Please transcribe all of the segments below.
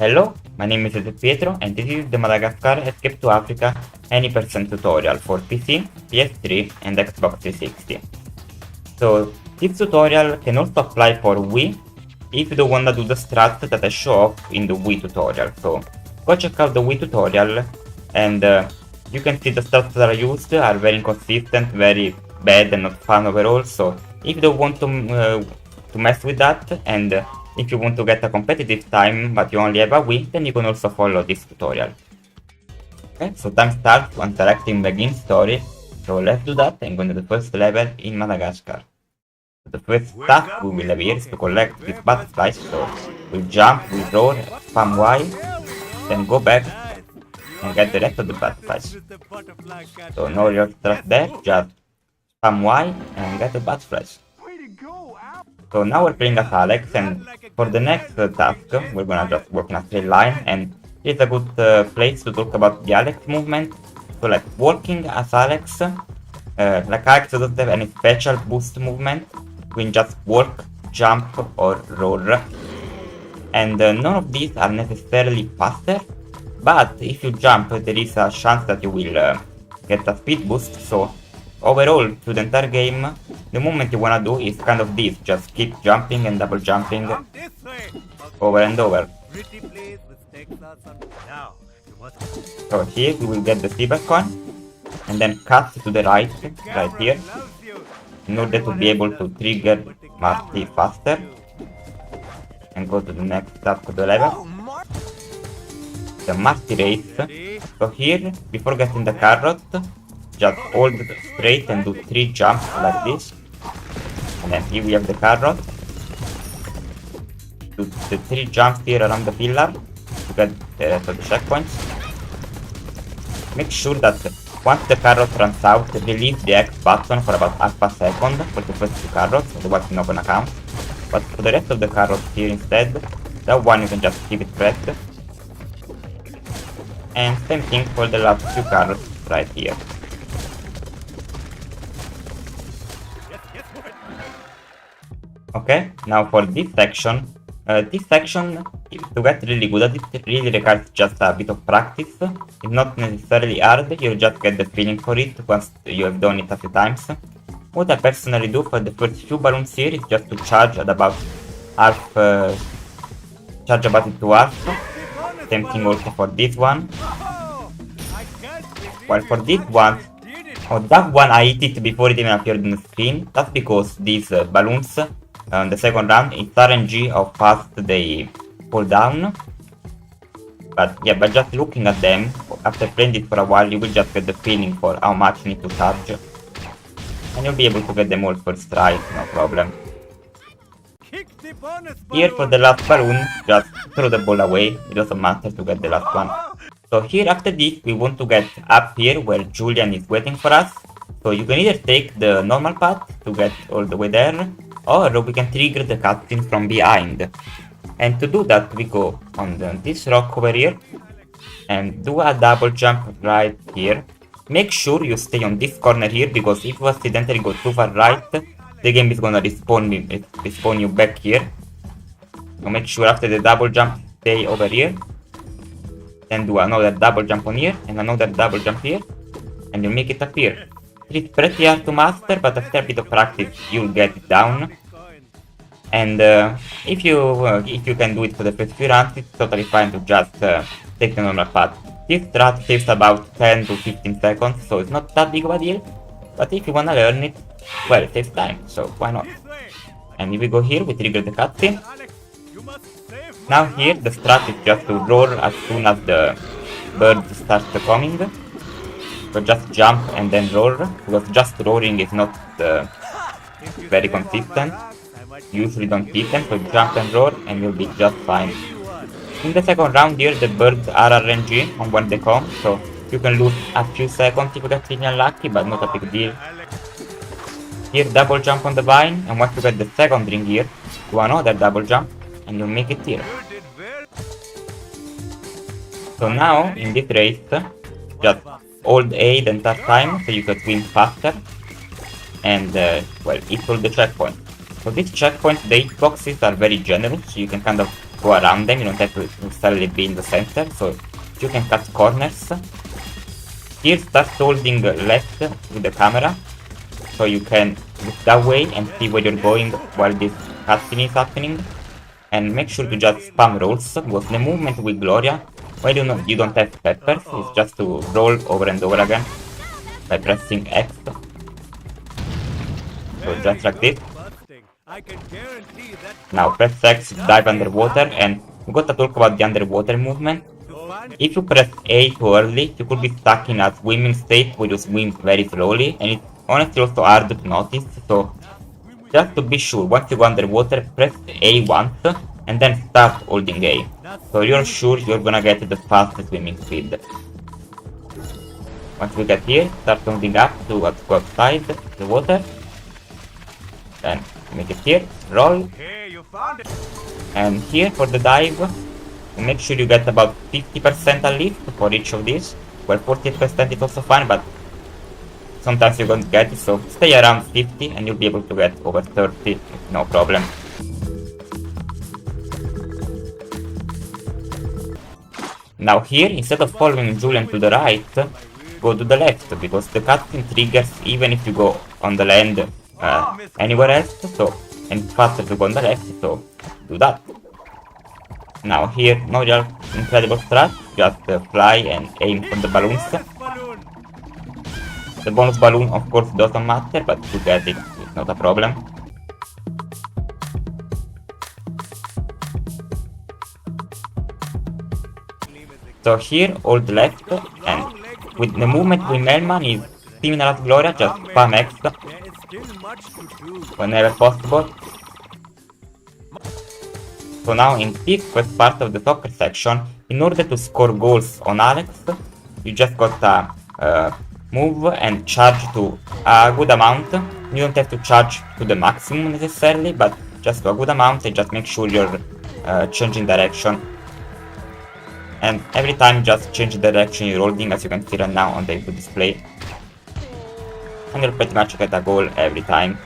Hello, my name is Pietro and this is the Madagascar Escape to Africa Any tutorial for PC, PS3 and Xbox 360. So this tutorial can also apply for Wii if you don't wanna do the strats that I show off in the Wii tutorial. So go check out the Wii tutorial and you can see the strats that I used are very inconsistent, very bad and not fun overall. So if you don't want to mess with that and if you want to get a competitive time but you only have a Wii, then you can also follow this tutorial. Okay, so time starts when selecting begin story. So let's do that and go to the first level in Madagascar. So the first task we will have here is to collect these butterflies. So we'll jump, we'll roll, spam Y, then go back and get the rest of the butterflies. So no real strat there, just spam Y and get the butterflies. So now we're playing as Alex, and for the next task, we're gonna just work in a straight line, and it's a good place to talk about the Alex movement. So like walking as Alex, like Alex doesn't have any special boost movement, we can just walk, jump or roll. And none of these are necessarily faster, but if you jump there is a chance that you will get a speed boost. So overall, through the entire game, the movement you wanna do is kind of this, just keep jumping and double jumping over and over. So here we will get the silver coin, and then cut to the right here, in order to be able to trigger Marty faster, and go to the next task of the level, the Marty race. So here, before getting the carrot, just hold straight and do 3 jumps like this, and then here we have the carrot. Do the 3 jumps here around the pillar to get to the checkpoints. Make sure that once the carrot runs out, release the X button for about half a second for the first 2 carrots, otherwise it's not gonna count. But for the rest of the carrots here instead, that one you can just keep it pressed. And same thing for the last 2 carrots right here. Okay, now for this section, to get really good at it, really requires just a bit of practice. It's not necessarily hard, you'll just get the feeling for it once you have done it a few times. What I personally do for the first few balloons here is just to charge at about half, charge about it to half. Same thing also for this one. Well, for this one, that one I hit it before it even appeared on the screen. That's because these balloons on the second round, it's RNG how fast they fall down. But yeah, by just looking at them, after playing it for a while, you will just get the feeling for how much you need to charge. And you'll be able to get them all first try, no problem. Here for the last balloon, just throw the ball away, it doesn't matter to get the last one. So here after this, we want to get up here where Julian is waiting for us. So you can either take the normal path to get all the way there, or we can trigger the cutscene from behind. And to do that, we go on this rock over here and do a double jump right here. Make sure you stay on this corner here, because if you accidentally go too far right, the game is gonna respawn you back here. So make sure after the double jump, stay over here. Then do another double jump on here and another double jump here, and you make it appear. It's pretty hard to master, but after a bit of practice, you'll get it down. And if you can do it for the first few rounds, it's totally fine to just take the normal path. This strat takes about 10 to 15 seconds, so it's not that big of a deal. But if you wanna learn it, well, it takes time, so why not? And if we go here, we trigger the cutscene. Now here, the strat is just to roll as soon as the birds start coming. So just jump and then roll, because just roaring is not very consistent. Usually don't hit them, so jump and roll and you'll be just fine. In the second round here, the birds are RNG on when they come, so you can lose a few seconds if you get really unlucky, but not a big deal. Here, double jump on the vine, and once you get the second ring here, do another double jump, and you'll make it here. So now, in this race, just hold A the entire time, so you can swim faster, and well, equal the checkpoint. For this checkpoint, the hitboxes are very generous, so you can kind of go around them, you don't have to necessarily be in the center, so you can cut corners. Here start holding left with the camera, so you can look that way and see where you're going while this cutscene is happening. And make sure to just spam rolls, because the movement with Gloria, when you don't have peppers, it's just to roll over and over again by pressing X. So just like this. Now press X to dive underwater, and we got to talk about the underwater movement. If you press A too early, you could be stuck in a swimming state where you swim very slowly, and it's honestly also hard to notice, so just to be sure, once you go underwater, press A once, and then start holding A, so you're sure you're gonna get the fastest swimming speed. Once we get here, start moving up to go outside the water, then make it here, roll, and here for the dive, make sure you get about 50% at least for each of these. Well, 40% is also fine, but sometimes you don't get it, so stay around 50 and you'll be able to get over 30, no problem. Now here, instead of following Julian to the right, go to the left, because the cutscene triggers even if you go on the land anywhere else, so, and it's faster to go on the left, so do that. Now here, no real incredible strat, just fly and aim for the balloons. The bonus balloon of course doesn't matter, but to get it, it's not a problem. So here, hold left, and with the movement with Melman is similar as Gloria, just spam X whenever possible. So now in this first part of the soccer section, in order to score goals on Alex, you just gotta move and charge to a good amount. You don't have to charge to the maximum necessarily, but just to a good amount, and just make sure you're changing direction. And every time just change the direction you're holding, as you can see right now on the input display. And you'll pretty much get a goal every time.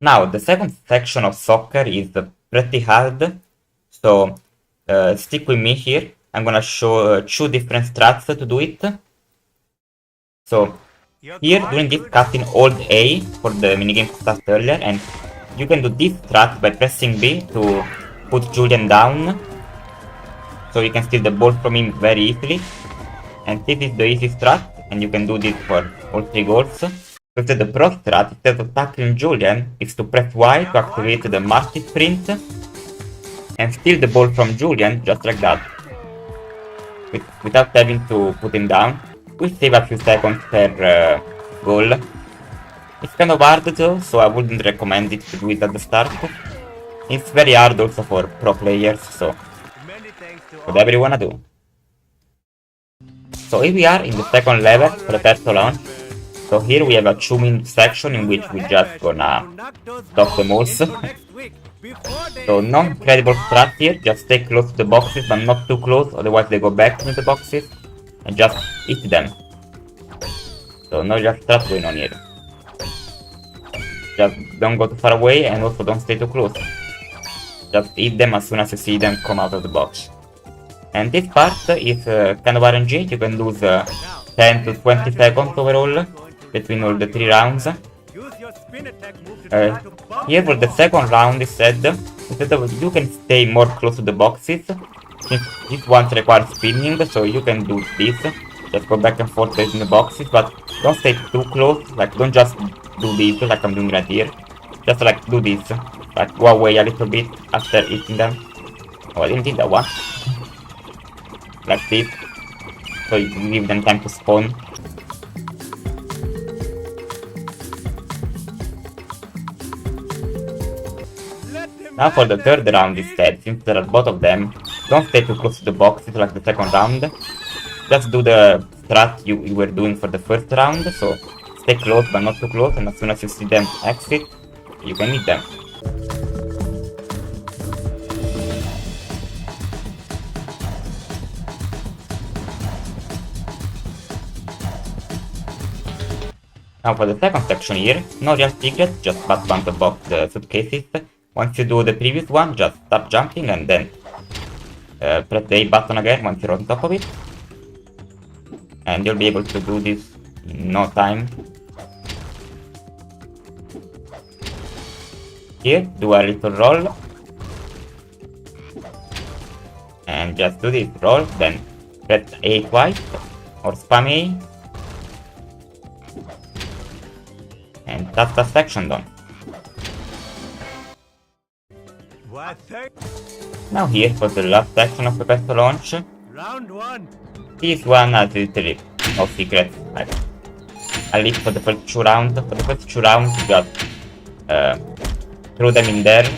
Now, the second section of soccer is pretty hard, so stick with me here. I'm gonna show 2 different strats to do it. So, here during this cutscene, hold A for the minigame start earlier, and you can do this strat by pressing B to put Julian down, so you can steal the ball from him very easily. And this is the easy strat, and you can do this for all 3 goals. Because the pro strat, instead of tackling Julian, is to press Y to activate the multi sprint and steal the ball from Julian, just like that, without having to put him down. We save a few seconds per goal. It's kind of hard though, so I wouldn't recommend it to do it at the start. It's very hard also for pro players, so whatever you wanna do. So here we are in the second level, prepare to launch. So here we have a 2-minute section in which we just gonna stop the mouse. So no incredible strat here, just stay close to the boxes but not too close, otherwise they go back into the boxes, and just hit them. So no just strat going on here. Just don't go too far away, and also don't stay too close. Just hit them as soon as you see them come out of the box. And this part is kind of RNG, you can lose 10 to 20 seconds overall between all the 3 rounds. Here for the second round instead of you can stay more close to the boxes, since this one requires spinning, so you can do this, just go back and forth in the boxes, but don't stay too close, like don't just do this like I'm doing right here, just like do this, like go away a little bit after hitting them. Oh, I didn't hit that one. Like this, so you give them time to spawn. Now for the third round instead, since there are both of them, don't stay too close to the boxes like the second round. Just do the strat you were doing for the first round, so stay close but not too close, and as soon as you see them exit, you can hit them. Now for the second section here, no real secret, just bust bunch of the suitcases. Once you do the previous one, just start jumping and then press the A button again once you're on top of it. And you'll be able to do this in no time. Here, do a little roll. And just do this roll, then press A twice, or spam A. And that's the section done. Now here for the last section of the best launch. Round 1. This one has literally no secrets, like, at least for the first 2 rounds. For the first 2 rounds, just throw them in there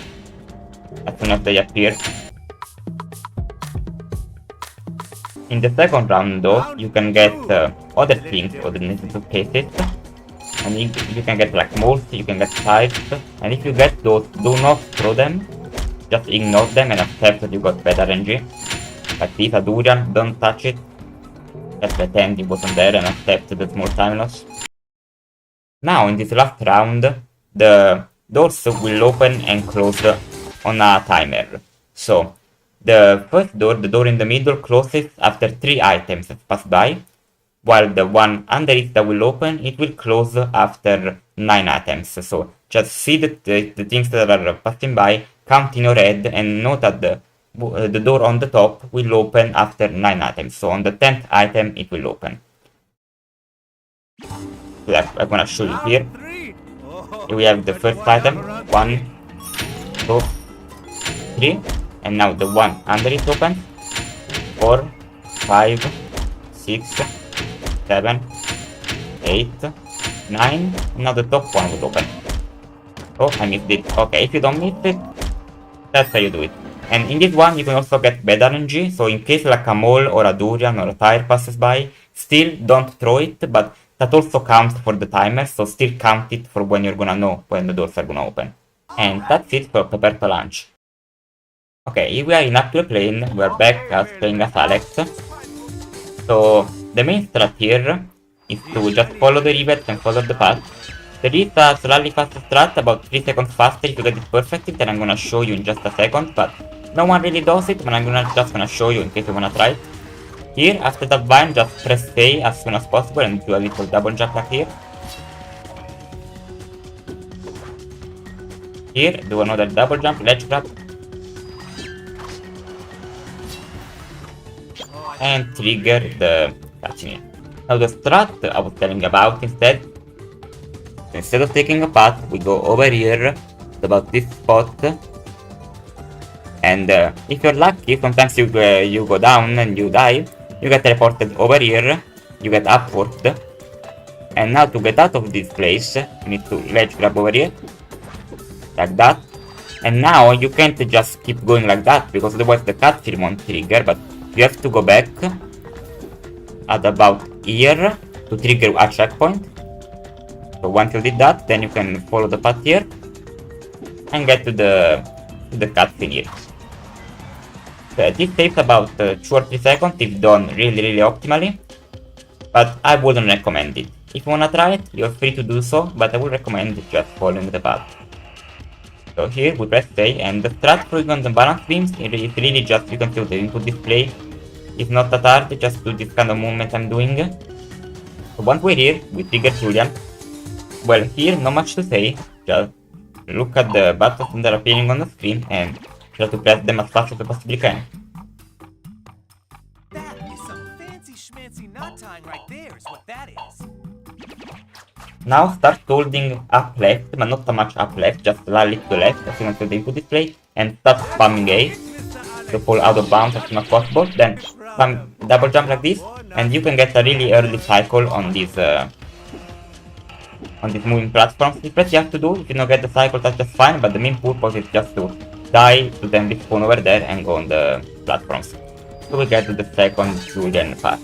as soon as they appear. In the second round though, you can get other things for the necessary cases. And you can get like molds, you can get pipes, and if you get those, do not throw them. Just ignore them and accept that you got bad RNG. Like this, a durian, don't touch it. Just pretend it wasn't there and accept the small time loss. Now in this last round, the doors will open and close on a timer. So the first door, the door in the middle, closes after 3 items have passed by, while the one under it that will open, it will close after 9 items. So just see the things that are passing by, count in your head, and note that the door on the top will open after 9 items. So on the 10th item, it will open. So I'm gonna show you here. Here we have the first item, 1, 2, 3, and now the one under it opens, 4, 5, 6, 7, 8, 9, and now the top one will open. Oh, I missed it. Okay, if you don't miss it, that's how you do it. And in this one, you can also get bad RNG, so in case like a mole or a durian or a tire passes by, still don't throw it, but that also counts for the timer, so still count it for when you're gonna know when the doors are gonna open. And that's it for Prepare to Launch. Okay, here we are in actual playing, we are back as playing as Alex. So the main strat here is to just follow the rivets and follow the path. There is a slightly faster strat, about 3 seconds faster if you get it perfectly, that I'm gonna show you in just a second, but no one really does it, but I'm just gonna show you in case you wanna try it. Here, after that vine, just press A as soon as possible and do a little double jump like here. Here, do another double jump, ledge grab. And trigger the catching. Now the strat I was telling about instead of taking a path, we go over here, about this spot. And if you're lucky, sometimes you go down and you die. You get teleported over here, you get upward, and now to get out of this place, you need to ledge grab over here, like that. And now you can't just keep going like that, because otherwise the cutscene won't trigger, but you have to go back at about here to trigger a checkpoint. So once you did that, then you can follow the path here, and get to the cutscene here. This takes about 2 or 3 seconds if done really optimally, but I wouldn't recommend it. If you wanna try it, you're free to do so, but I would recommend just following the path. So here we press A, and the strat for on the balance beams is really just, you can see the input display. It's not that hard, just do this kind of movement I'm doing. So once we're here, we trigger Julian. Well, here not much to say, just look at the buttons that are appearing on the screen and try to press them as fast as you possibly can. That is some fancy schmancy knot tying right there is what that is. Now start holding up left, but not so much up left, just slightly to the left as you can see the input display, and start spamming A to fall out of bounds as soon as possible. Then spam double jump like this, and you can get a really early cycle on these moving platforms. It's pretty hard to do. If you don't get the cycle, that's just fine, but the main purpose is just to die to then respawn over there and go on the platforms. So we get to the second Julian path.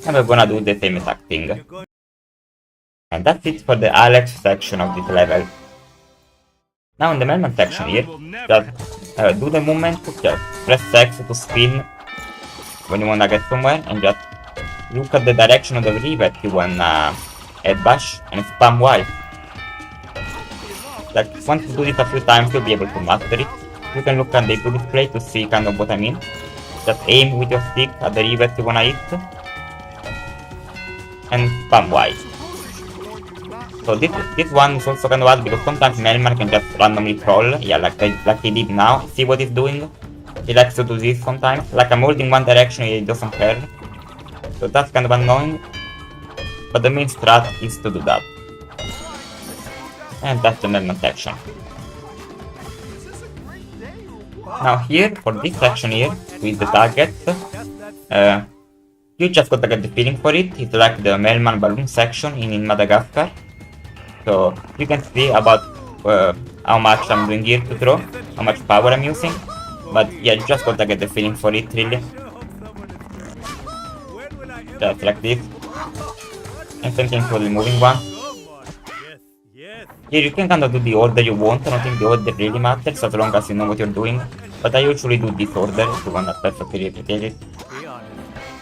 And we're gonna do the same exact thing. And that's it for the Alex section of this level. Now in the Melman section here, just do the movement, just press X to spin when you wanna get somewhere, and just look at the direction of the rivet you wanna head bash and spam Y. like once you do this a few times, you'll be able to master it. You can look at the display to see kind of what I mean. Just aim with your stick at the rivets you wanna hit, and spam Y. So this one is also kind of hard because sometimes Melman can just randomly troll, yeah, like he did now. See what he's doing? He likes to do this sometimes. Like I'm holding one direction, he doesn't care. So that's kind of annoying. But the main strat is to do that. And that's the Melman section. Now here, for this section here, with the targets, you just gotta get the feeling for it. It's like the Melman balloon section in Madagascar. So you can see about how much I'm doing here to throw, how much power I'm using. But yeah, you just gotta get the feeling for it, really. Just like this. And same thing for the moving one. Here you can kind of do the order you want. I don't think the order really matters as long as you know what you're doing. But I usually do this order if you wanna perfectly replicate it.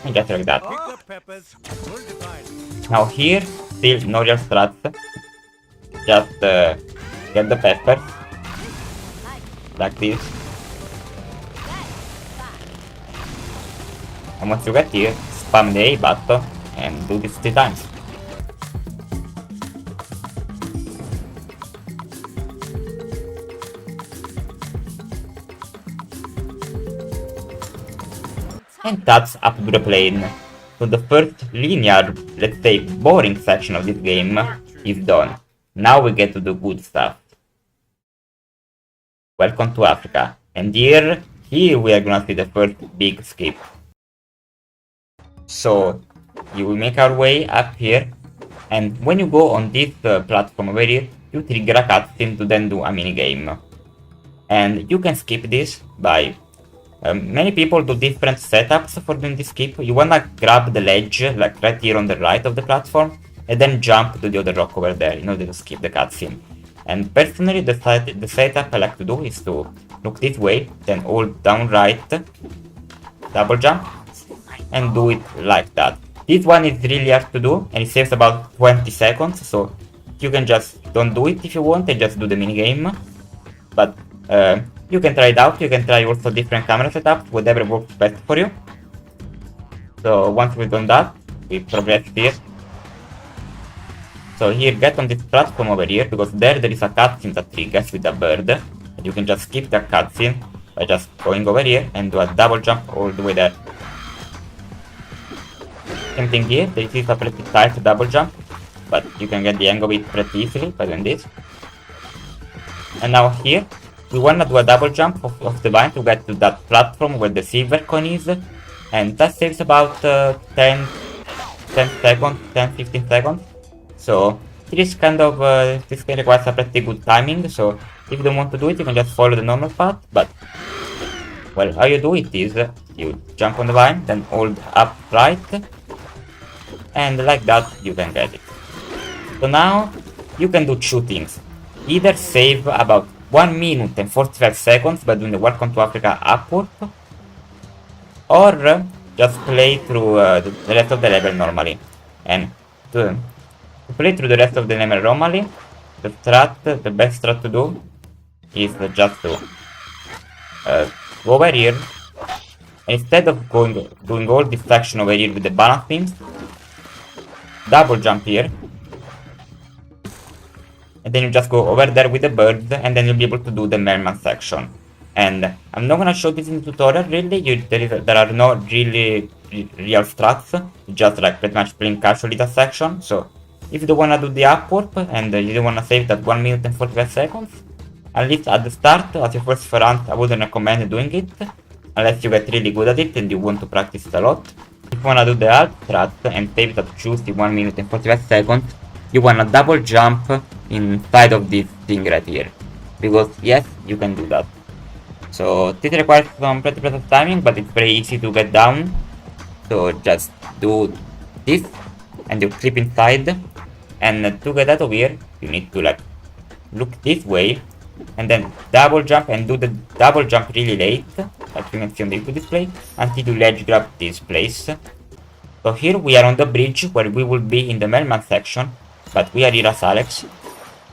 And just like that. Now here, still no real strats. Just get the peppers. Like this. And once you get here, spam the A button and do this 3 times. And that's up to the plane. So the first linear, let's say boring section of this game is done. Now we get to the good stuff. Welcome to Africa. And here we are gonna see the first big skip. So you will make our way up here, and when you go on this platform over here, you trigger a cutscene to then do a mini game. And you can skip this by many people do different setups for doing this skip. You wanna grab the ledge, like right here on the right of the platform, and then jump to the other rock over there in order to skip the cutscene. And personally, the setup I like to do is to look this way, then hold down right, double jump, and do it like that. This one is really hard to do, and it saves about 20 seconds, so you can just don't do it if you want and just do the minigame. But you can try it out. You can try also different camera setups, whatever works best for you. So once we've done that, we progress here. So here, get on this platform over here, because there is a cutscene that triggers with a bird. And you can just skip that cutscene by just going over here and do a double jump all the way there. Same thing here, this is a pretty tight double jump, but you can get the hang of it pretty easily by doing this. And now here, we wanna do a double jump off the vine to get to that platform where the silver coin is, and that saves about 10 seconds, 10-15 seconds. So it is kind of, this can require a pretty good timing, so if you don't want to do it, you can just follow the normal path, but, well, how you do it is, you jump on the vine, then hold up right, and like that, you can get it. So now, you can do 2 things. Either save about 1 minute and 45 seconds by doing the Welcome to Africa upwarp, or just play through the rest of the level normally. And to play through the rest of the level normally, the best strat to do is just to go over here. Instead of doing all this section over here with the balance beams, double jump here, and then you just go over there with the birds, and then you'll be able to do the Merman section. And I'm not gonna show this in the tutorial really, there are no really real strats, just like pretty much playing casually that section. So if you don't wanna do the upwarp and you don't wanna save that 1 minute and 45 seconds, at least at the start, as your first run, I wouldn't recommend doing it, unless you get really good at it and you want to practice it a lot. If you wanna do the alt strat and save that juicy 1 minute and 45 seconds, you wanna double jump inside of this thing right here, because yes, you can do that. So this requires some pretty precise timing, but it's very easy to get down. So just do this, and you clip inside, and to get out of here, you need to like look this way, and then double jump and do the double jump really late, like you can see on the input display, until you ledge grab this place. So here we are on the bridge where we will be in the Melman section, but we are here as Alex.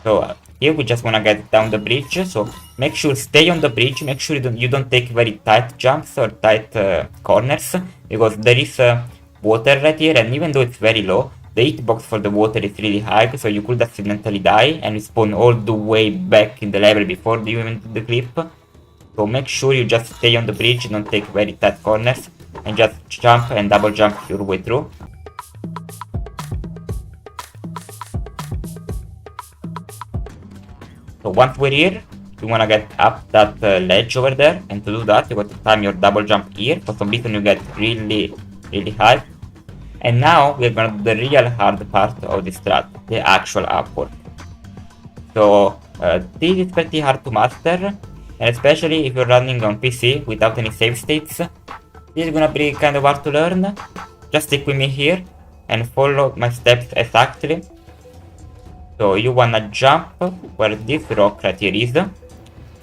So here we just wanna get down the bridge, so make sure stay on the bridge, make sure you don't take very tight jumps or tight corners, because there is water right here, and even though it's very low, the hitbox for the water is really high, so you could accidentally die and respawn all the way back in the level before you even do the clip. So make sure you just stay on the bridge, don't take very tight corners, and just jump and double jump your way through. So once we're here, you wanna get up that ledge over there, and to do that you got to time your double jump here. For some reason you get really high. And now we're gonna do the real hard part of this strat, the actual upward. So this is pretty hard to master, and especially if you're running on PC without any save states, this is gonna be kind of hard to learn. Just stick with me here and follow my steps exactly. So you wanna jump where this rock right here is.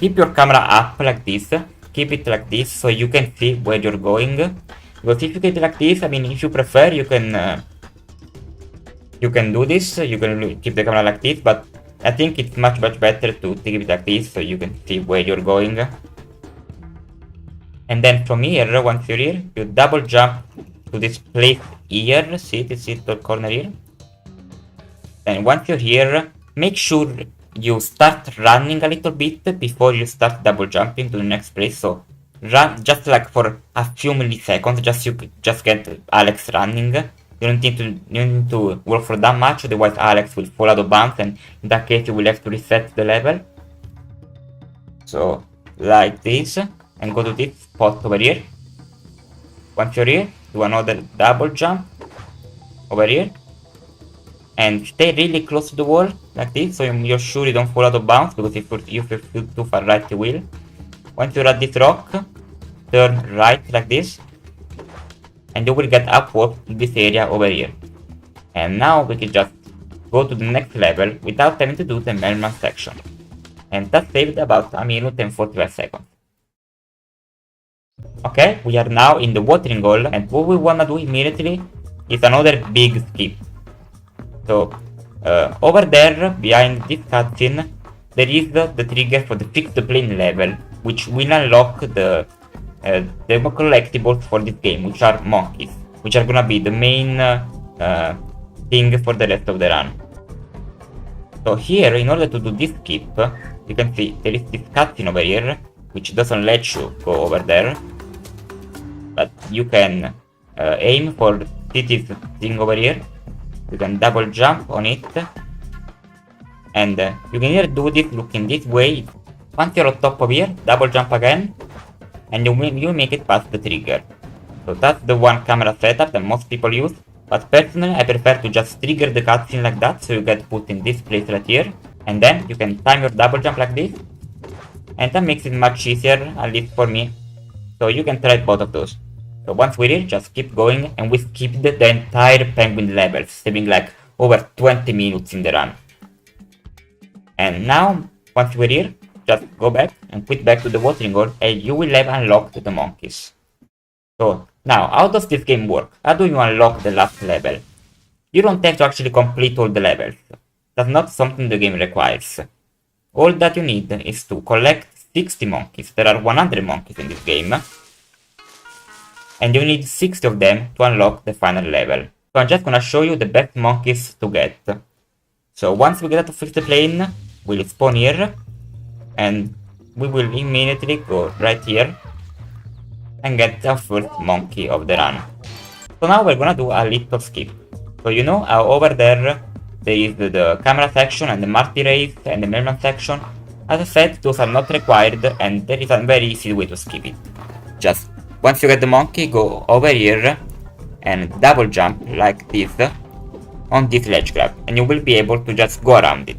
Keep your camera up like this. Keep it like this so you can see where you're going. Because if you keep it like this, I mean, if you prefer, you can do this. You can keep the camera like this, but I think it's much better to keep it like this so you can see where you're going. And then from here, once you're here, you double jump to this place here. See this little corner here. And once you're here, make sure you start running a little bit before you start double jumping to the next place. So run just like for a few milliseconds, just get Alex running. You don't need to work for that much, otherwise Alex will fall out of bounds, and in that case you will have to reset the level. So like this, and go to this spot over here. Once you're here, do another double jump over here. And stay really close to the wall, like this, so you're sure you don't fall out of bounds, because if you feel too far right, you will. Once you're at this rock, turn right like this, and you will get upward in this area over here. And now we can just go to the next level without having to do the Melman section. And that saved about 1 minute and 45 seconds. Okay, we are now in the watering hole, and what we wanna do immediately is another big skip. So, over there, behind this cutscene, there is the trigger for the fix the plane level, which will unlock the collectibles for this game, which are monkeys, which are gonna be the main thing for the rest of the run. So here, in order to do this skip, you can see there is this cutscene over here, which doesn't let you go over there, but you can aim for this thing over here. You can double jump on it, and you can either do this looking this way. Once you're on top of here, double jump again, and you make it past the trigger. So that's the one camera setup that most people use, but personally I prefer to just trigger the cutscene like that, so you get put in this place right here, and then you can time your double jump like this, and that makes it much easier, at least for me. So you can try both of those. So once we're here, just keep going, and we skipped the entire penguin level, saving like over 20 minutes in the run. And now, once we're here, just go back and quit back to the watering hole, and you will have unlocked the monkeys. So now, how does this game work? How do you unlock the last level? You don't have to actually complete all the levels. That's not something the game requires. All that you need is to collect 60 monkeys. There are 100 monkeys in this game, and you need 60 of them to unlock the final level. So I'm just gonna show you the best monkeys to get. So once we get out of fix the plane, we'll spawn here, and we will immediately go right here and get our first monkey of the run. So now we're gonna do a little skip. So you know how over there is the camera section and the multi race and the Melman section. As I said, those are not required, and there is a very easy way to skip it. Just once you get the monkey, go over here and double jump like this on this ledge grab, and you will be able to just go around it.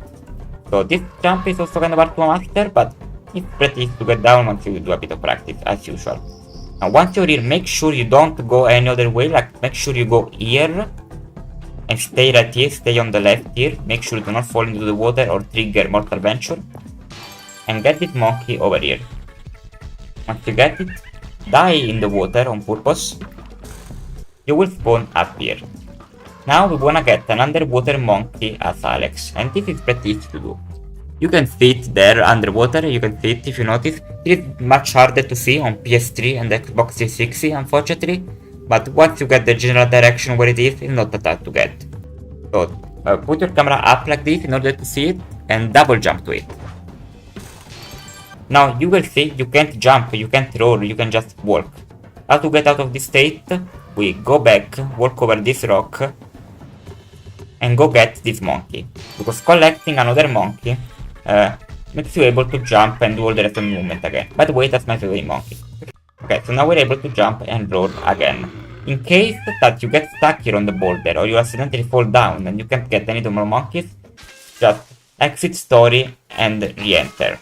So this jump is also kind of hard to master, but it's pretty easy to get down once you do a bit of practice, as usual. Now once you're here, make sure you don't go any other way, like make sure you go here and stay right here, stay on the left here, make sure you do not fall into the water or trigger Mortal Venture, and get this monkey over here. Once you get it, die in the water on purpose, you will spawn up here. Now we wanna get an underwater monkey as Alex, and this is pretty easy to do. You can see it there underwater, you can see it if you notice. It is much harder to see on PS3 and Xbox 360 unfortunately, but once you get the general direction where it is, it's not that hard to get. So put your camera up like this in order to see it and double jump to it. Now you will see you can't jump, you can't roll, you can just walk. How to get out of this state? We go back, walk over this rock, and go get this monkey. Because collecting another monkey makes you able to jump and do all the rest of the movement again. By the way, that's my favorite monkey. Okay, so now we're able to jump and roll again. In case that you get stuck here on the boulder or you accidentally fall down and you can't get any more monkeys, just exit story and re-enter.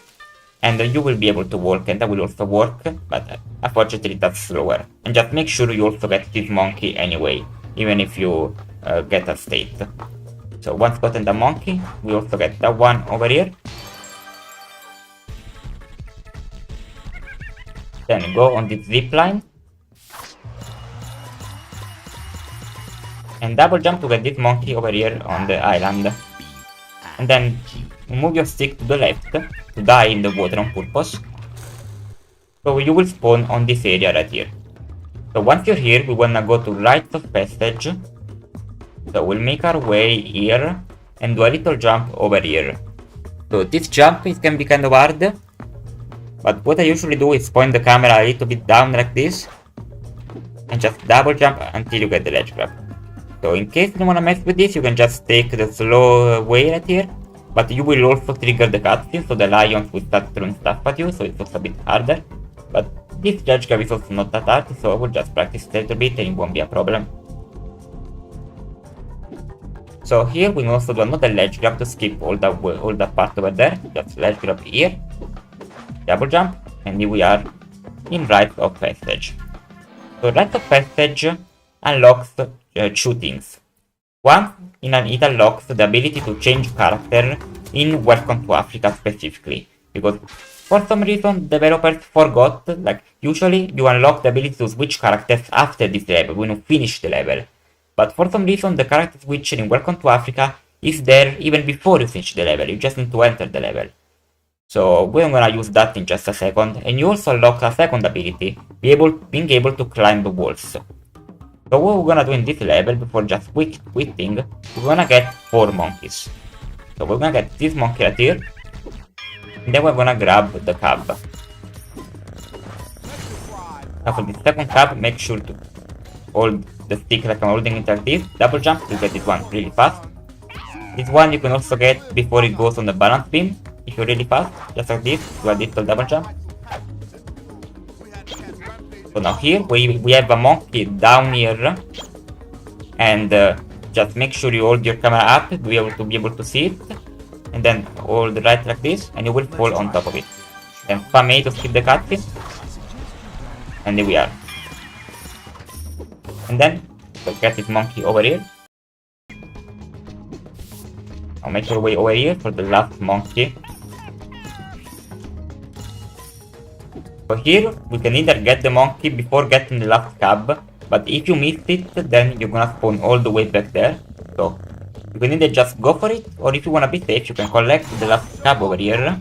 And you will be able to walk, and that will also work, but unfortunately that's slower. And just make sure you also get this monkey anyway, even if you get a state. So once gotten the monkey, we also get that one over here. Then go on this zip line. And double jump to get this monkey over here on the island. And then move your stick to the left to die in the water on purpose. So you will spawn on this area right here. So once you're here, we wanna go to Rites of Passage. So we'll make our way here and do a little jump over here. So this jump can be kind of hard, but what I usually do is point the camera a little bit down like this and just double jump until you get the ledge grab. So in case you don't wanna mess with this, you can just take the slow way right here. But you will also trigger the cutscene, so the lions will start throwing stuff at you, so it looks a bit harder. But this ledge grab is also not that hard, so I will just practice it a little bit and it won't be a problem. So here we can also do another ledge grab to skip all that part over there. Just ledge grab here, double jump, and here we are in Rites of Passage. So Rites of Passage unlocks two things. One, it unlocks the ability to change character in Welcome to Africa specifically, because for some reason developers forgot, like usually you unlock the ability to switch characters after this level, when you finish the level. But for some reason the character switcher in Welcome to Africa is there even before you finish the level, you just need to enter the level. So we're gonna use that in just a second, and you also unlock a second ability, being able to climb the walls. So what we're gonna do in this level, before just quitting, we're gonna get 4 monkeys. So we're gonna get this monkey right here, and then we're gonna grab the cab. Now for the second cab, make sure to hold the stick like I'm holding it like this, double jump to get this one really fast. This one you can also get before it goes on the balance beam, if you're really fast, just like this, do a little double jump. So now here we have a monkey down here, and just make sure you hold your camera up to be able to see it, and then hold right like this, and you will fall on top of it. Then spam A to skip the cutscene, and here we are. And then we'll get this monkey over here. I'll make your way over here for the last monkey. So here we can either get the monkey before getting the last cab, but if you missed it, then you're gonna spawn all the way back there. So you can either just go for it, or if you wanna be safe, you can collect the last cab over here,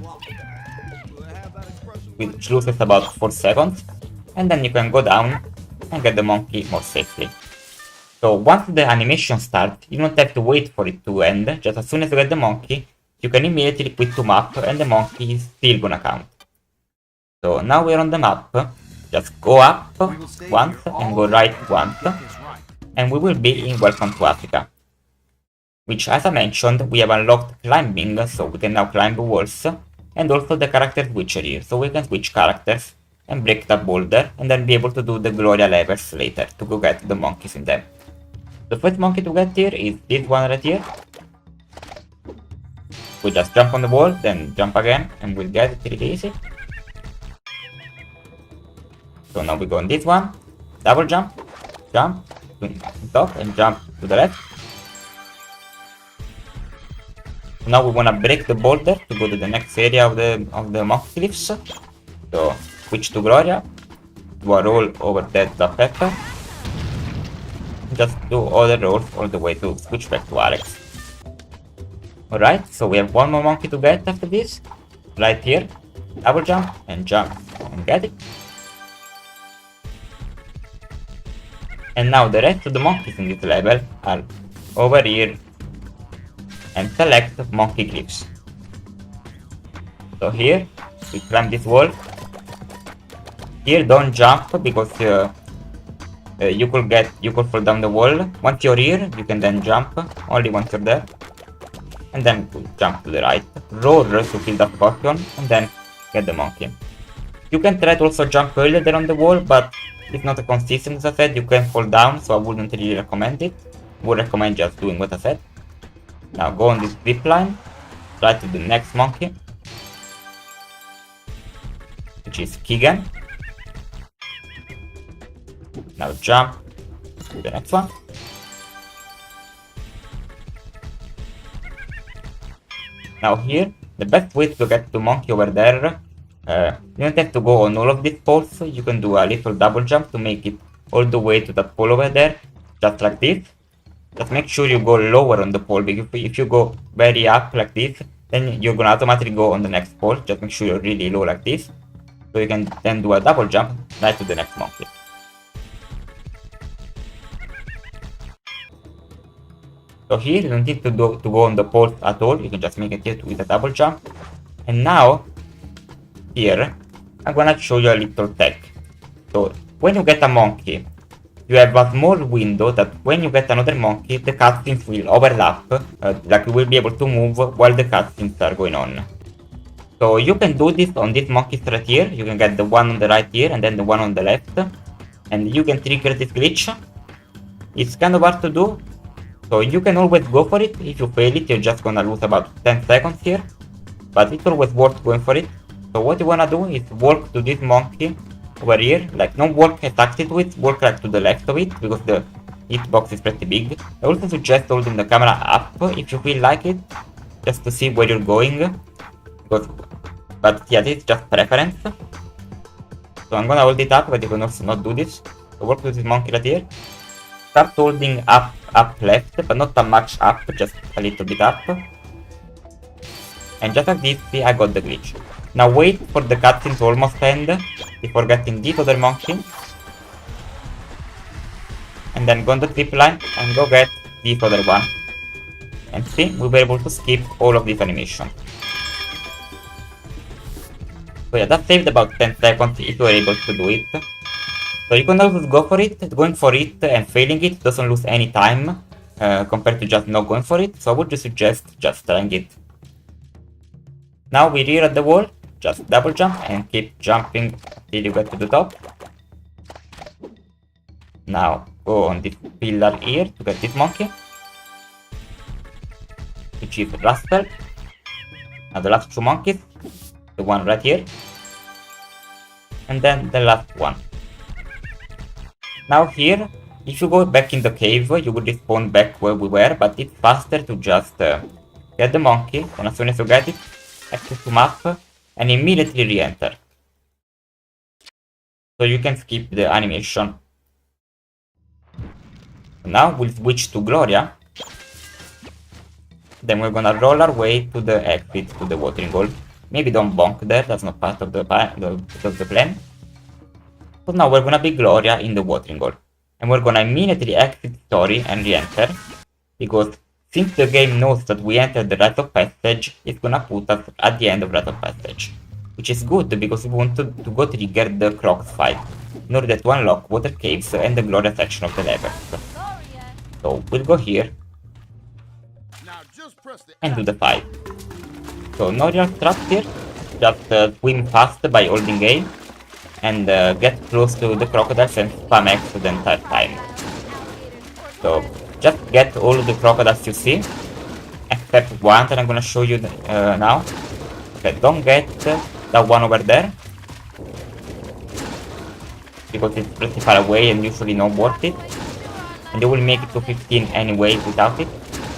which loses about 4 seconds, and then you can go down and get the monkey more safely. So once the animation starts, you don't have to wait for it to end. Just as soon as you get the monkey, you can immediately quit to map, and the monkey is still gonna count. So now we're on the map, just go up once and go right once, and we will be in Welcome to Africa. Which, as I mentioned, we have unlocked climbing, so we can now climb the walls, and also the character switcher here, so we can switch characters and break that boulder, and then be able to do the Gloria levels later to go get the monkeys in them. The first monkey to get here is this one right here. We just jump on the wall, then jump again, and we'll get it really easy. So now we go on this one, double jump, jump, top, and jump to the left. Now we wanna break the boulder to go to the next area of the monkey cliffs. So switch to Gloria, do a roll over that pepper. Just do all the rolls all the way to switch back to Alex. Alright, so we have one more monkey to get after this. Right here. Double jump and get it. And now the rest of the monkeys in this level are over here and select monkey cliffs. So here we climb this wall. Here don't jump because you could fall down the wall. Once you're here, you can then jump only once you're there. And then jump to the right. Roll to kill the scorpion and then get the monkey. You can try to also jump earlier there on the wall, but it's not a consistent, as I said. You can fall down, so I wouldn't really recommend it. I would recommend just doing what I said. Now go on this zip line, try to the next monkey, which is Keegan. Now jump to the next one. Now here, the best way to get the monkey over there, you don't have to go on all of these poles. You can do a little double jump to make it all the way to that pole over there, just like this. Just make sure you go lower on the pole, because if you go very up like this, then you're gonna automatically go on the next pole. Just make sure you're really low like this, so you can then do a double jump right to the next monkey. So here you don't need to go on the pole at all, you can just make it here with a double jump. And now, here, I'm gonna show you a little tech. So, when you get a monkey, you have a small window that when you get another monkey, the cutscenes will overlap, like you will be able to move while the cutscenes are going on. So you can do this on this monkey right here, you can get the one on the right here and then the one on the left. And you can trigger this glitch. It's kind of hard to do, so you can always go for it. If you fail it, you're just gonna lose about 10 seconds here. But it's always worth going for it. So what you wanna do is walk to this monkey over here, like don't walk exactly to it, walk like to the left of it, because the hitbox is pretty big. I also suggest holding the camera up if you feel like it, just to see where you're going. But yeah, this is just preference. So I'm gonna hold it up, but you can also not do this. So walk to this monkey right here. Start holding up left, but not that much up, just a little bit up. And just like this, see, I got the glitch. Now wait for the cutscene to almost end before getting this other monkey. And then go on the zip line and go get this other one. And see, we were able to skip all of this animation. So yeah, that saved about 10 seconds if you were able to do it. So you can always go for it. Going for it and failing it doesn't lose any time compared to just not going for it. So I would just suggest just trying it. Now we're here at the wall. Just double jump and keep jumping till you get to the top. Now go on this pillar here to get this monkey, which is Russell. Now the last two monkeys, the one right here, and then the last one. Now here, if you go back in the cave, you will respawn back where we were, but it's faster to just get the monkey, and as soon as you get it, access to map, and immediately re-enter. So you can skip the animation. Now we'll switch to Gloria. Then we're gonna roll our way to the exit to the watering hole. Maybe don't bonk there, that's not part of the plan. So now we're gonna be Gloria in the watering hole. And we're gonna immediately exit story and re-enter. Because since the game knows that we entered the Rites of Passage, it's gonna put us at the end of Rites of Passage. Which is good because we want to go trigger the Crocs fight, in order to unlock water caves and the Gloria section of the levels. So we'll go here and do the fight. So no real traps here, just swim fast by holding A and get close to the crocodiles and spam X the entire time. So just get all of the crocodiles you see, except one that I'm gonna show you now. Okay, don't get that one over there, because it's pretty far away and usually not worth it. And you will make it to 15 anyway without it,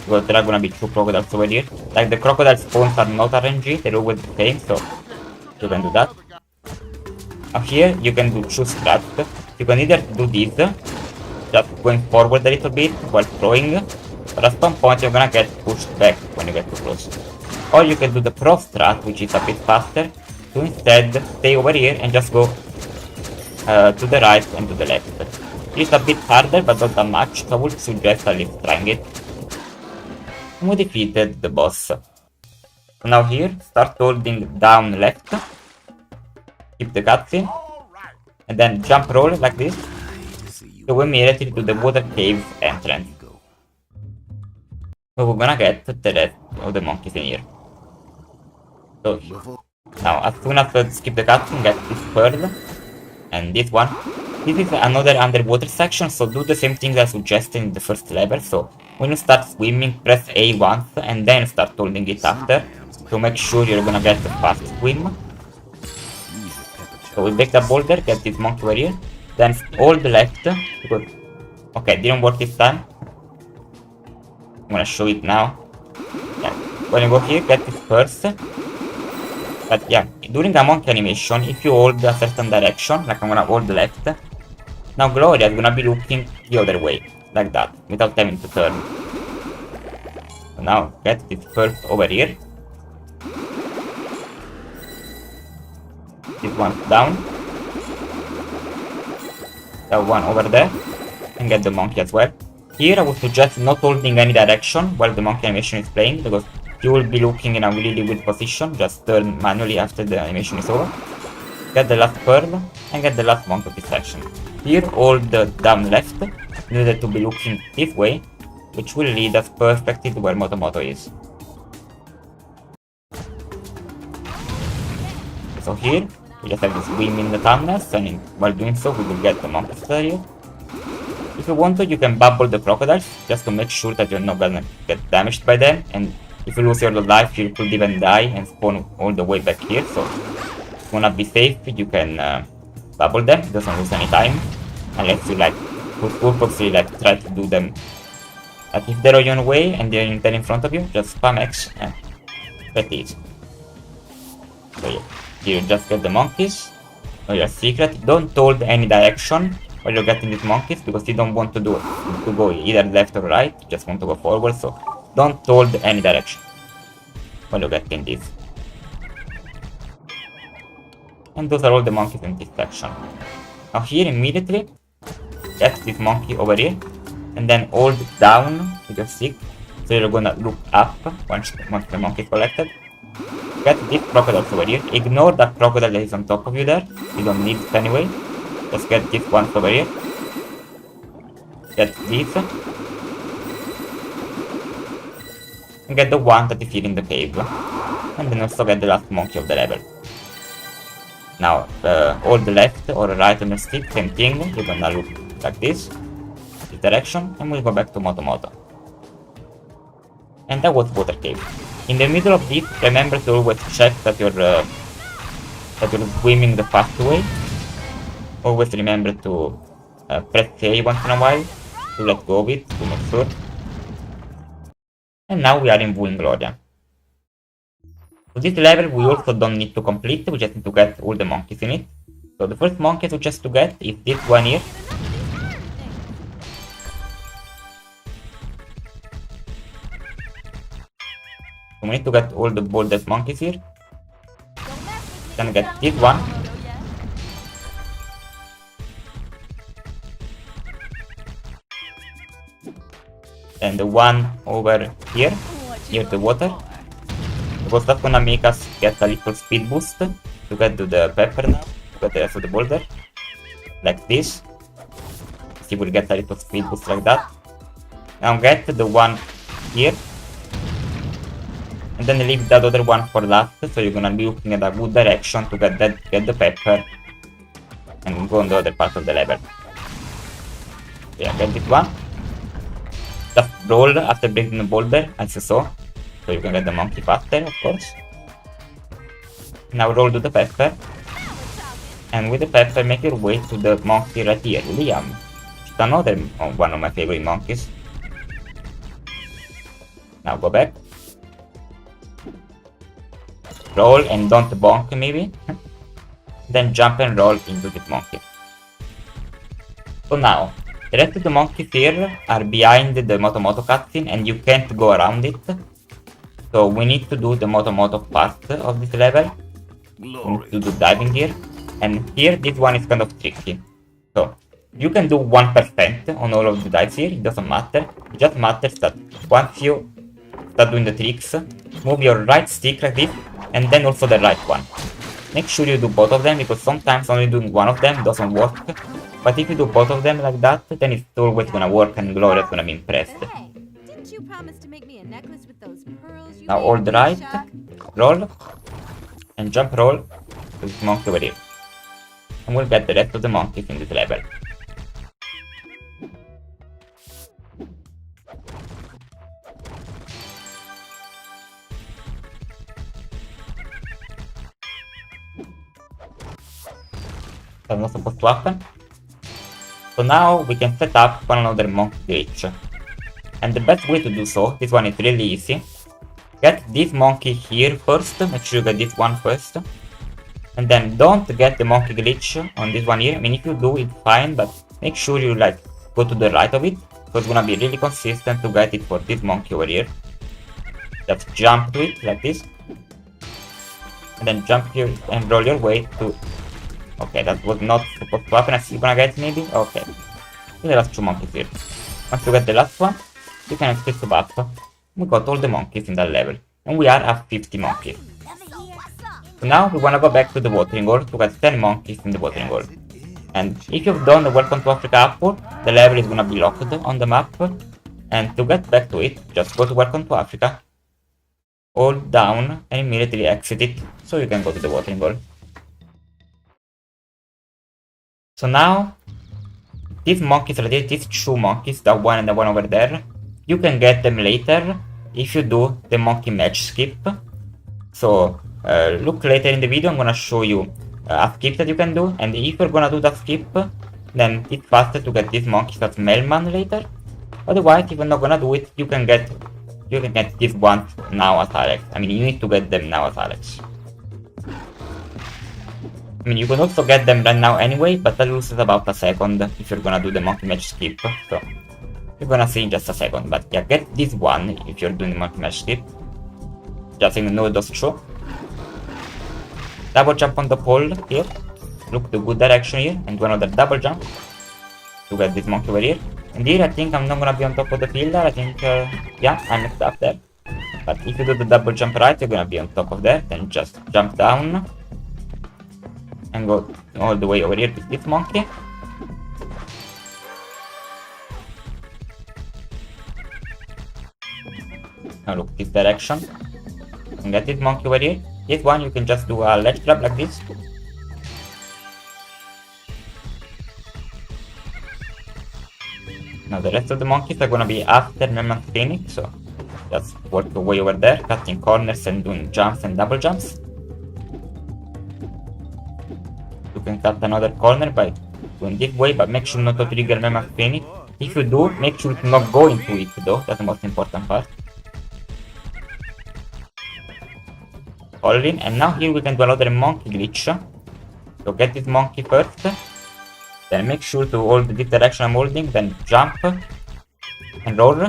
because there are gonna be two crocodiles over here. Like the crocodile spawns are not RNG, they're always the same, so you can do that. Now here you can do choose straps. You can either do this, just going forward a little bit while throwing, But at some point you're gonna get pushed back when you get too close. Or you can do the pro strat, which is a bit faster, to instead stay over here and just go to the right and to the left. It's a bit harder, but not that much, so I would suggest at least trying it. And we defeated the boss. So now here, start holding down left, keep the cutscene, and then jump roll like this, so we immediately to the water cave entrance. So we're gonna get the rest of the monkeys in here. So now, as soon as I skip the cutscene, get this pearl, and this one. This is another underwater section, so do the same thing as suggested in the first level. So when you start swimming, press A once, and then start holding it after, to make sure you're gonna get a fast swim. So we break the boulder, get this monkey over here, then hold left, because, okay, didn't work this time. I'm gonna show it now. Yeah. When you go here, get this first. But yeah, during a monkey animation, if you hold a certain direction, like I'm gonna hold left, now Gloria is gonna be looking the other way, like that, without having to turn. So now get this first over here. This one down. That one over there. And get the monkey as well. Here I would suggest not holding any direction while the monkey animation is playing, because you will be looking in a really weird position. Just turn manually after the animation is over. Get the last pearl and get the last monkey of this section. Here hold down left in order to be looking this way, which will lead us perfectly to where Motomoto is. So here we just have to swim in the tunnels, and while doing so we will get the monkey stereo. If you want to, you can bubble the crocodiles, just to make sure that you're not gonna get damaged by them, and if you lose your life, you could even die and spawn all the way back here, so if you wanna be safe, you can bubble them, it doesn't lose any time, unless you like, purposely like try to do them, like if they're on your way and they're in front of you, just spam X and that is. So yeah, you just get the monkeys, or your secret, don't hold any direction while you're getting these monkeys, because you don't want to go either left or right, you just want to go forward, so don't hold any direction while you're getting this. And those are all the monkeys in this section. Now here immediately, get this monkey over here, and then hold down with your stick, so you're gonna look up once the monkey is collected. Get this crocodile over here, ignore that crocodile that is on top of you there, you don't need it anyway. Just get this one over here. Get this. And get the one that is here in the cave. And then also get the last monkey of the level. Now, hold left or right on your stick, same thing. You're gonna look like this direction, and we'll go back to Motomoto. And that was Water Cave. In the middle of this, remember to always check that you're swimming the fast way. Always remember to press A once in a while, to let go of it, to make sure. And now we are in Gloria. For this level we also don't need to complete, we just need to get all the monkeys in it. So the first monkey I suggest to get is this one here. So we need to get all the boldest monkeys here. Then get this one. And the one over here, near the water, because that's gonna make us get a little speed boost to get to the pepper now, to get the rest of the boulder, like this. See, we'll get a little speed boost like that. Now get the one here, and then leave that other one for last, so you're gonna be looking at a good direction to get the pepper, and go on the other part of the level. Yeah, get this one. Just roll after breaking the boulder, as you saw, so you can get the monkey faster, of course. Now roll to the pepper, and with the pepper make your way to the monkey right here, Liam. It's another one of my favorite monkeys. Now go back. Roll and don't bonk maybe. Then jump and roll into this monkey. So now, The rest of the monkeys here are behind the Moto cutscene and you can't go around it. So we need to do the Moto part of this level. We need to do diving here. And here, this one is kind of tricky. So, you can do 1% on all of the dives here, it doesn't matter. It just matters that once you start doing the tricks, move your right stick like this, and then also the right one. Make sure you do both of them, because sometimes only doing one of them doesn't work. But if you do both of them like that, then it's always gonna work and Gloria's gonna be impressed. Hey, didn't you promise to make me a necklace with those pearls you Now made hold me, right, Chuck? roll, and jump roll to this monkey over here. And we'll get the rest of the monkeys in this level. That's not supposed to happen. So now we can set up for another monkey glitch. And the best way to do so, this one is really easy. Get this monkey here first, make sure you get this one first. And then don't get the monkey glitch on this one here. I mean, if you do, it's fine, but make sure you like go to the right of it. So it's gonna be really consistent to get it for this monkey over here. Just jump to it like this. And then jump here and roll your way to... Okay, that was not supposed to happen. I see you're gonna get maybe? Okay. The last two monkeys here. Once you get the last one, you can exit to back. We got all the monkeys in that level. And we are at 50 monkeys. So now we wanna go back to the watering hole to get 10 monkeys in the watering hole. And if you've done the Welcome to Africa upward, the level is gonna be locked on the map. And to get back to it, just go to Welcome to Africa, hold down and immediately exit it, so you can go to the watering hole. So now, these monkeys right here, these two monkeys, that one and the one over there, you can get them later if you do the monkey match skip. So, look later in the video, I'm gonna show you a skip that you can do, and if you're gonna do that skip, then it's faster to get these monkeys as mailman later. Otherwise, if you're not gonna do it, you can get these ones now as Alex. I mean, you need to get them now as Alex. I mean, you can also get them right now anyway, but that loses about a second if you're gonna do the monkey match skip. So, you're gonna see in just a second. But yeah, get this one if you're doing the monkey match skip. Just ignore those two. Double jump on the pole here. Look the good direction here, and do another double jump to get this monkey over here. And here I think I'm not gonna be on top of the pillar. I think, yeah, I messed up there. But if you do the double jump right, you're gonna be on top of that. Then just jump down and go all the way over here with this monkey. Now look this direction. And get this monkey over here. This one you can just do a ledge grab like this. Now the rest of the monkeys are gonna be after Merman's Phoenix, so just work your way over there, cutting corners and doing jumps and double jumps. You can cut another corner by going this way, but make sure not to trigger Merman's Phoenix. If you do, make sure to not go into it though, that's the most important part. Hold in, and now here we can do another monkey glitch. So get this monkey first. Then make sure to hold this direction I'm holding, then jump and roll.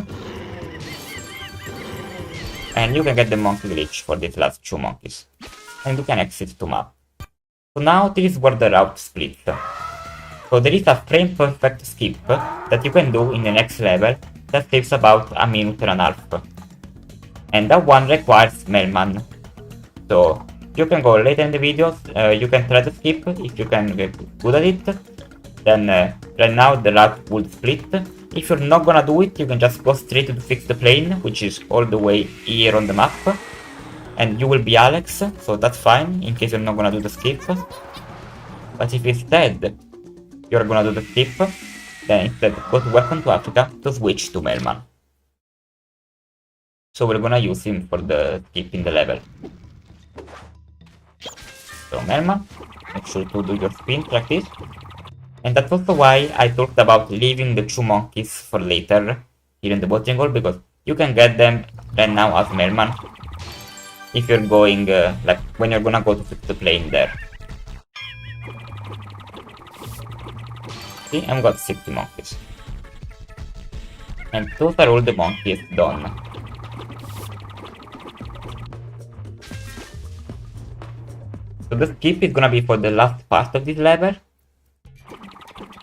And you can get the monkey glitch for these last two monkeys. And you can exit to map. So now this is where the route splits. So there is a frame perfect skip that you can do in the next level that takes about a minute and a half. And that one requires Mailman. So you can go later in the videos, you can try to skip if you can get good at it. Then right now the route will split. If you're not gonna do it, you can just go straight to fix the plane, which is all the way here on the map. And you will be Alex, so that's fine, in case you're not gonna do the skip. But if instead you're gonna do the skip, then instead go to Welcome to Africa to switch to Mailman. So we're gonna use him for the skip in the level. So Mailman, make sure to do your spin like this. And that's also why I talked about leaving the two monkeys for later here in the watering hole, because you can get them right now as Mailman if you're going, like when you're gonna go to fix the plane there. See, I've got 60 monkeys. And those are all the monkeys done. So the skip is gonna be for the last part of this level.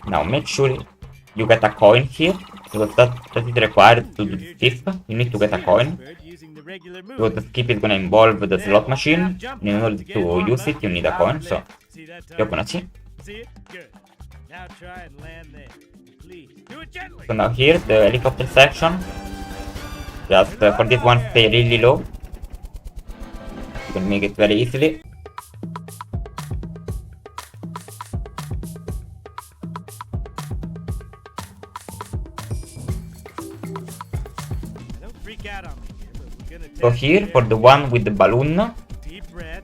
Now make sure you get a coin here, because that is required to do the skip. You need to get a coin. Because the skip is gonna involve the slot machine. And in order to use it, you need a coin, so you're gonna see. So now here, the helicopter section. Just for this one, stay really low. You can make it very easily. So here, for the one with the balloon,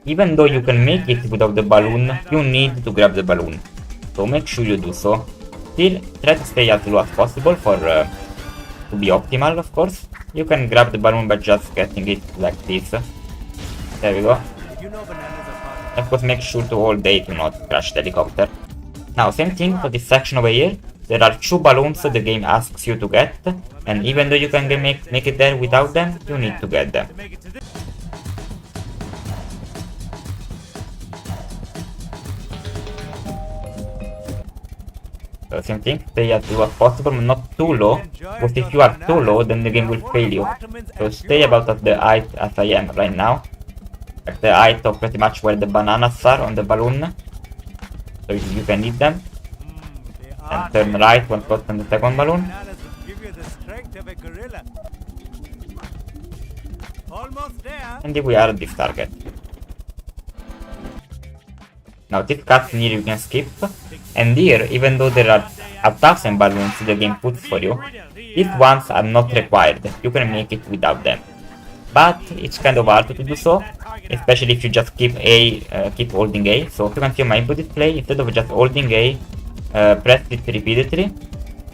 even though you can make it without the balloon, you need to grab the balloon. So make sure you do so. Still, try to stay as low as possible for to be optimal, of course. You can grab the balloon by just getting it like this. There we go. Of course, make sure to hold A to not crash the helicopter. Now, same thing for this section over here. There are 2 balloons the game asks you to get, and even though you can make it there without them, you need to get them. So same thing, stay as low as possible, but not too low, because if you are too low, then the game will fail you. So stay about at the height as I am right now, at the height of pretty much where the bananas are on the balloon, so you can eat them. And turn right once got on the second balloon. And here we are at this target. Now this cutscene here you can skip. And here, even though there are 1,000 balloons the game puts for you, these ones are not required. You can make it without them. But it's kind of hard to do so, especially if you just keep holding A. So if you can see on my input display, instead of just holding A, press it repeatedly,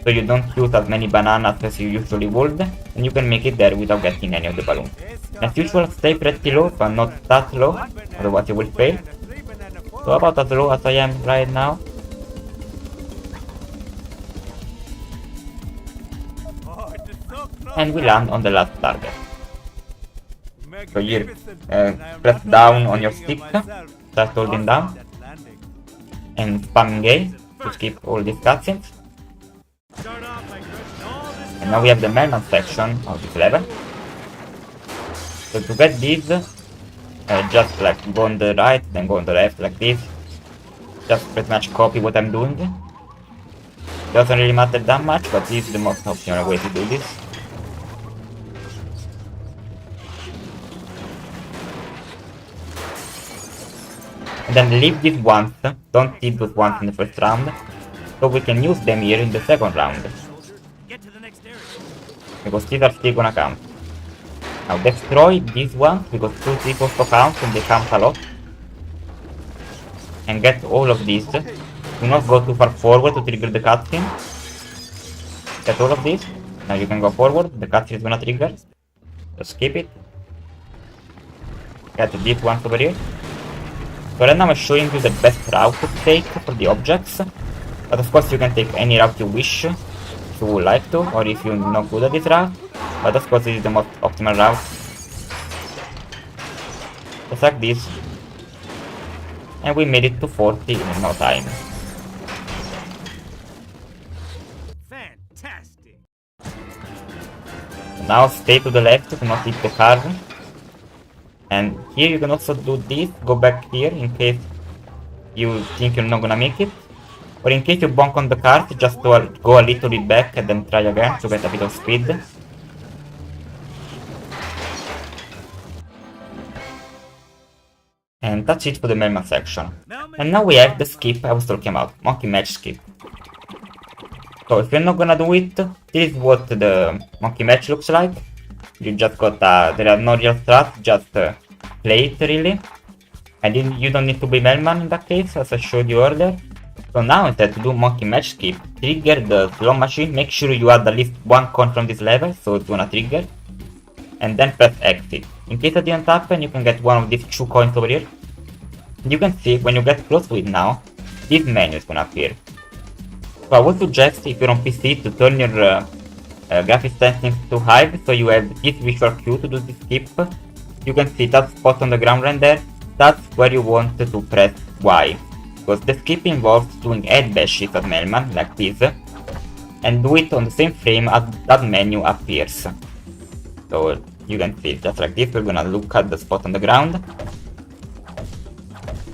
so you don't use as many bananas as you usually would, and you can make it there without getting any of the balloons. As usual, stay pretty low, but not that low, otherwise you will fail. So about as low as I am right now. And we land on the last target. So here, press down on your stick, start holding down, and spamming A to skip all these cutscenes. And now we have the mailman section of this level. So to get these, just like go on the right, then go on the left like this. Just pretty much copy what I'm doing. Doesn't really matter that much, but this is the most optimal way to do this. And then leave these ones, don't leave those ones in the first round, so we can use them here in the second round. Because these are still gonna count. Now destroy these ones, because these also count and they count a lot. And get all of these. Do not go too far forward to trigger the cutscene. Get all of these. Now you can go forward, the cutscene is gonna trigger. So skip it. Get these ones over here. So right now I'm showing you the best route to take for the objects, but of course you can take any route you wish, if you would like to, or if you're not good at this route, but of course this is the most optimal route. Just like this, and we made it to 40 in no time. Fantastic. Now stay to the left to not hit the car. And here you can also do this, go back here in case you think you're not gonna make it. Or in case you bonk on the cart, just go a little bit back and then try again to get a bit of speed. And that's it for the mailman section. And now we have the skip I was talking about, monkey match skip. So if you're not gonna do it, this is what the monkey match looks like. You just got there are no real strats, just play it really. And you don't need to be mailman in that case, as I showed you earlier. So now instead to do monkey match skip, trigger the slot machine, make sure you add at least one coin from this level, so it's gonna trigger. And then press exit. In case that didn't happen, you can get one of these 2 coins over here. And you can see when you get close to it now, this menu is gonna appear. So I would suggest if you're on PC to turn your graphics settings to hide, so you have this visual cue to do the skip. You can see that spot on the ground right there. That's where you want to press Y, because the skip involves doing head bashes at Melman, like this, and do it on the same frame as that menu appears. So you can see, just like this, we're gonna look at the spot on the ground,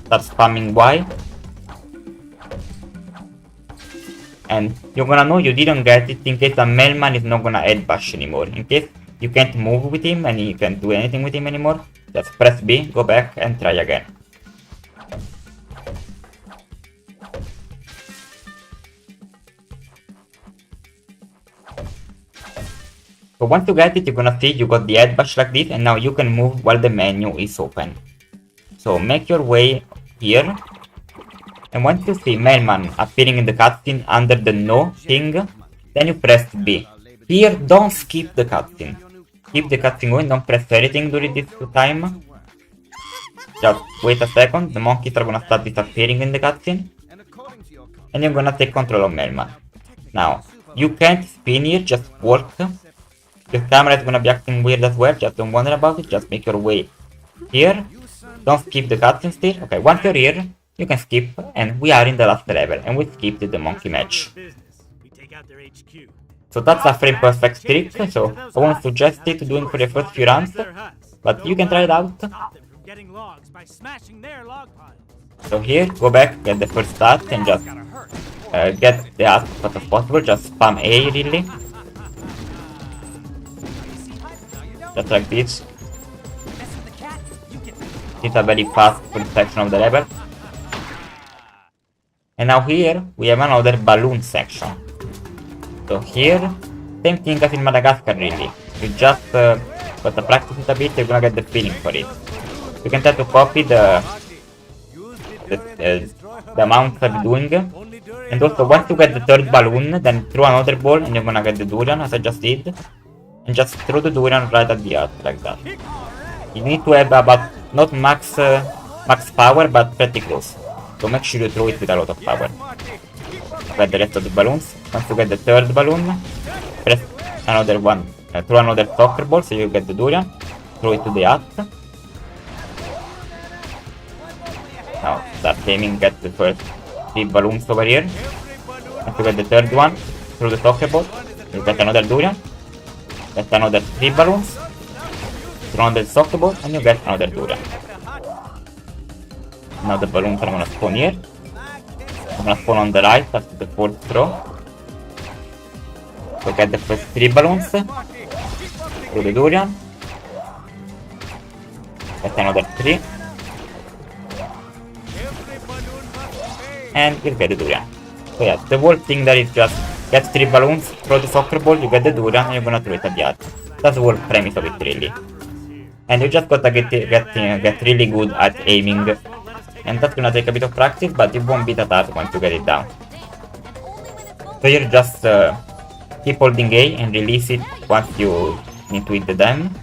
start spamming Y, and you're gonna know you didn't get it in case the Melman is not gonna head bash anymore. In case you can't move with him and you can't do anything with him anymore, just press B, go back and try again. So once you get it, you're gonna see you got the head bash like this, and now you can move while the menu is open. So make your way here, and once you see Melman appearing in the cutscene under the no thing, then you press B. Here, don't skip the cutscene. Keep the cutscene going, don't press anything during this time. Just wait a second, the monkeys are gonna start disappearing in the cutscene, and you're gonna take control of Melman. Now, you can't spin here, just walk. The camera is gonna be acting weird as well, just don't wonder about it, just make your way here. Don't skip the cutscene still. Okay, once you're here, you can skip, and we are in the last level, and we skipped the monkey match. So that's a frame perfect trick, so I won't suggest it doing for the first few runs, but you can try it out. So here, go back, get the first start, and just get the as fast as possible, just spam A really. Just like this. It's a very fast full section of the level. And now here, we have another balloon section. So here, same thing as in Madagascar really. You just got to practice it a bit, you're gonna get the feeling for it. You can try to copy the amount I'm doing. And also once you get the third balloon, then throw another ball and you're gonna get the durian as I just did. And just throw the durian right at the earth, like that. You need to have about, not max power, but pretty close. So make sure you throw it with a lot of power. Get the rest of the balloons. Once you get the third balloon, press another one, throw another soccer ball so you get the durian. Throw it to the earth. Now start aiming, get the first 3 balloons over here. Once you get the third one, throw the soccer ball, you get another durian. Get another 3 balloons, throw another soccer ball, and you get another durian. Now the balloons are gonna spawn here. I'm gonna spawn on the right after the 4th throw. So get the first 3 balloons, throw the durian, get another 3, and you'll get the durian. So yeah, the whole thing there is just get 3 balloons, throw the soccer ball, you get the durian, and you're gonna throw it at the earth. That's the whole premise of it really. And you just gotta get really good at aiming. And that's gonna take a bit of practice, but it won't be that hard once you get it down. So you just keep holding A and release it once you need to hit the dam.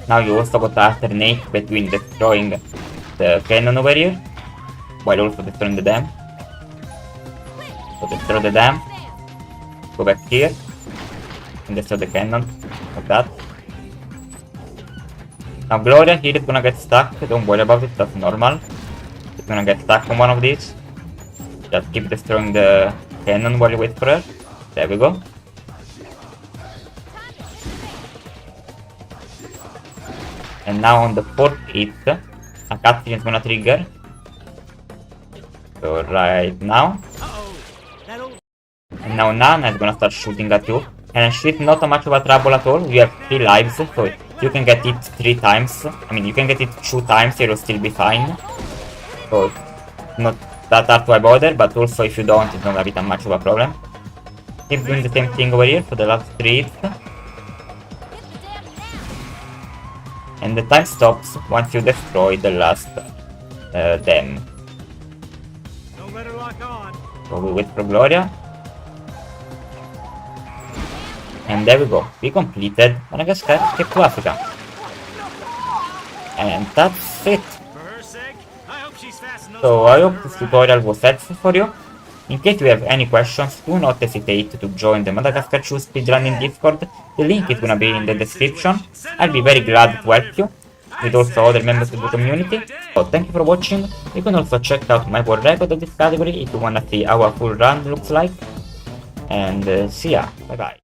Now you also got to alternate between destroying the cannon over here, while also destroying the dam. So destroy the dam, go back here, and destroy the cannon, like that. Now Gloria here is gonna get stuck, don't worry about it, that's normal. She's gonna get stuck on one of these. Just keep destroying the cannon while you wait for her. There we go. And now on the 4th hit, a cutscene is gonna trigger. So right now. And now Nana is gonna start shooting at you. And she's not much of a trouble at all. You have 3 lives, so you can get it 3 times. I mean, you can get it 2 times, it'll still be fine. So it's not that hard to bother, but also if you don't, it's not gonna be that much of a problem. Keep doing the same thing over here for the last 3 hits. And the time stops once you destroy the last dam. So we wait for Gloria. And there we go. We completed Madagascar Escape to Africa. And that's it. For her sake, I hope she's fast. So I hope this tutorial was helpful for you. In case you have any questions, do not hesitate to join the Madagascar speedrunning Discord. The link is gonna be in the description. I'll be very glad to help you, with also other members of the community. So thank you for watching. You can also check out my world record of this category if you wanna see how a full run looks like. And see ya, bye bye.